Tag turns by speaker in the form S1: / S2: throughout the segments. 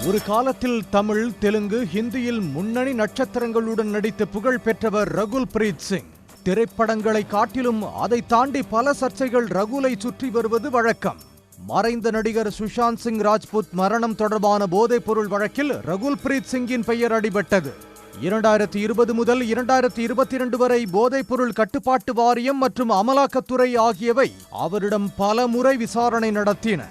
S1: ஒரு காலத்தில் தமிழ், தெலுங்கு, ஹிந்தியில் முன்னணி நட்சத்திரங்களுடன் நடித்து புகழ் பெற்றவர் ரகுல் பிரீத் சிங். திரைப்படங்களை காட்டிலும் அதை தாண்டி பல சர்ச்சைகள் ரகுலை சுற்றி வருவது வழக்கம். மறைந்த நடிகர் சுஷாந்த் சிங் ராஜ்புத் மரணம் தொடர்பான போதைப் பொருள் வழக்கில் ரகுல் பிரீத் சிங்கின் பெயர் அடிபட்டது. 2020 முதல் 2022 வரை போதைப் பொருள் கட்டுப்பாட்டு வாரியம் மற்றும் அமலாக்கத்துறை ஆகியவை அவரிடம் பல முறை விசாரணை நடத்தின.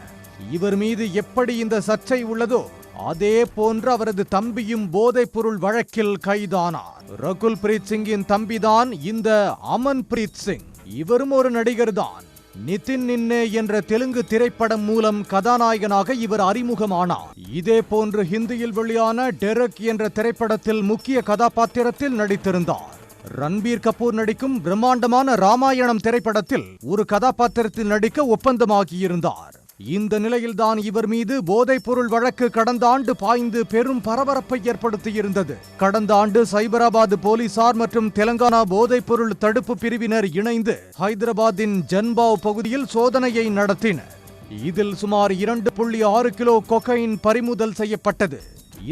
S1: இவர் மீது எப்படி இந்த சர்ச்சை உள்ளதோ அதே போன்று அவரது தம்பியும் போதைப் பொருள் வழக்கில் கைதானார். ரகுல் பிரீத் சிங்கின் தம்பிதான் இந்த அமன் பிரீத் சிங். இவரும் ஒரு நடிகர் தான். நிதின் நின்னே என்ற தெலுங்கு திரைப்படம் மூலம் கதாநாயகனாக இவர் அறிமுகமானார். இதே போன்று ஹிந்தியில் வெளியான டெரக் என்ற திரைப்படத்தில் முக்கிய கதாபாத்திரத்தில் நடித்திருந்தார். ரன்பீர் கபூர் நடிக்கும் பிரம்மாண்டமான ராமாயணம் திரைப்படத்தில் ஒரு கதாபாத்திரத்தில் நடிக்க ஒப்பந்தமாகியிருந்தார். இந்த நிலையில்தான் இவர் மீது போதைப் பொருள் வழக்கு கடந்த ஆண்டு பாய்ந்து பெரும் பரபரப்பை ஏற்படுத்தியிருந்தது. கடந்த ஆண்டு சைபராபாத் போலீசார் மற்றும் தெலங்கானா போதைப் பொருள் தடுப்பு பிரிவினர் இணைந்து ஹைதராபாத்தின் ஜன்பாவ் பகுதியில் சோதனையை நடத்தினர். இதில் சுமார் 2.6 கிலோ கொக்கைன் பறிமுதல் செய்யப்பட்டது.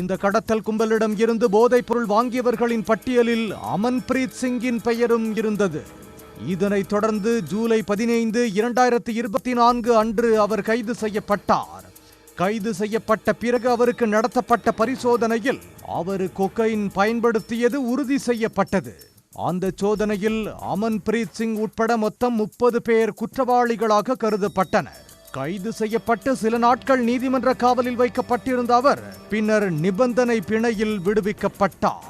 S1: இந்த கடத்தல் கும்பலிடம் இருந்து போதைப் பொருள் வாங்கியவர்களின் பட்டியலில் அமன் பிரீத் சிங்கின் பெயரும் இருந்தது. இதனைத் தொடர்ந்து ஜூலை 15, 2024 அன்று அவர் கைது செய்யப்பட்டார். கைது செய்யப்பட்ட பிறகு அவருக்கு நடத்தப்பட்ட பரிசோதனையில் அவர் கொக்கைன் பயன்படுத்தியது உறுதி செய்யப்பட்டது. அந்த சோதனையில் அமன் பிரீத் சிங் உட்பட மொத்தம் 30 பேர் குற்றவாளிகளாக கருதப்பட்டனர். கைது செய்யப்பட்டு சில நாட்கள் நீதிமன்ற காவலில் வைக்கப்பட்டிருந்த அவர் பின்னர் நிபந்தனை பிணையில் விடுவிக்கப்பட்டார்.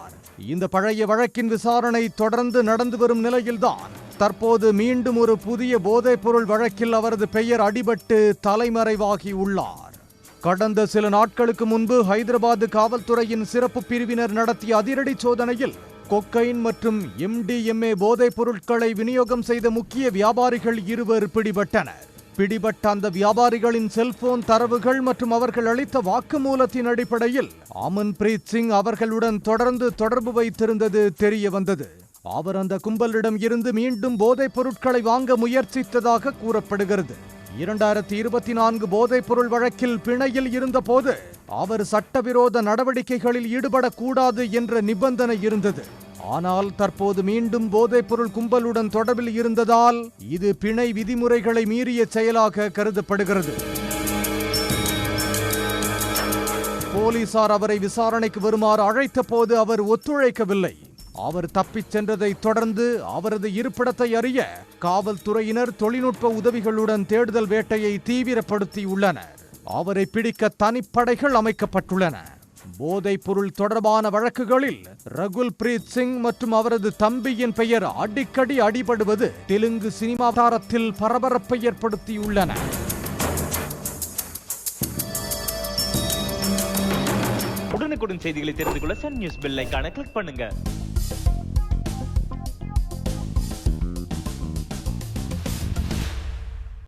S1: இந்த பழைய வழக்கின் விசாரணை தொடர்ந்து நடந்து வரும் நிலையில்தான் தற்போது மீண்டும் ஒரு புதிய போதைப் பொருள் வழக்கில் அவரது பெயர் அடிபட்டு தலைமறைவாகி உள்ளார். கடந்த சில நாட்களுக்கு முன்பு ஹைதராபாத் காவல்துறையின் சிறப்பு பிரிவினர் நடத்திய அதிரடி சோதனையில் கொக்கைன் மற்றும் MDMA போதைப் பொருட்களை விநியோகம் செய்த முக்கிய வியாபாரிகள் 2 பிடிபட்டனர். பிடிபட்ட அந்த வியாபாரிகளின் செல்போன் தரவுகள் மற்றும் அவர்கள் அளித்த வாக்குமூலத்தின் அடிப்படையில் அமன் பிரீத் சிங் அவர்களுடன் தொடர்ந்து தொடர்பு வைத்திருந்தது தெரிய வந்தது. அவர் அந்த கும்பலிடம் இருந்து மீண்டும் போதைப் பொருட்களை வாங்க முயற்சித்ததாக கூறப்படுகிறது. 2024 போதைப் பொருள் வழக்கில் பிணையில் இருந்தபோது அவர் சட்டவிரோத நடவடிக்கைகளில் ஈடுபடக்கூடாது என்ற நிபந்தனை இருந்தது. ஆனால் தற்போது மீண்டும் போதைப் பொருள் கும்பலுடன் தொடர்பில் இருந்ததால் இது பிணை விதிமுறைகளை மீறிய செயலாக கருதப்படுகிறது. போலீசார் அவரை விசாரணைக்கு வருமாறு அழைத்த போது அவர் ஒத்துழைக்கவில்லை. அவர் தப்பிச் சென்றதை தொடர்ந்து அவரது இருப்பிடத்தை அறிய காவல்துறையினர் தொழில்நுட்ப உதவிகளுடன் தேடுதல் வேட்டையை தீவிரப்படுத்தியுள்ளனர். அவரை பிடிக்க தனிப்படைகள் அமைக்கப்பட்டுள்ளன. போதைப் பொருள் தொடர்பான வழக்குகளில் ரகுல் பிரீத் சிங் மற்றும் அவரது தம்பியின் பெயர் அடிக்கடி அடிபடுவது தெலுங்கு சினிமா வட்டாரத்தில் பரபரப்பை ஏற்படுத்தியுள்ளன.
S2: உடனுக்குடன் செய்திகளை தெரிந்து கொள்ள சன் நியூஸ் பெல் ஐகானை கிளிக் பண்ணுங்க.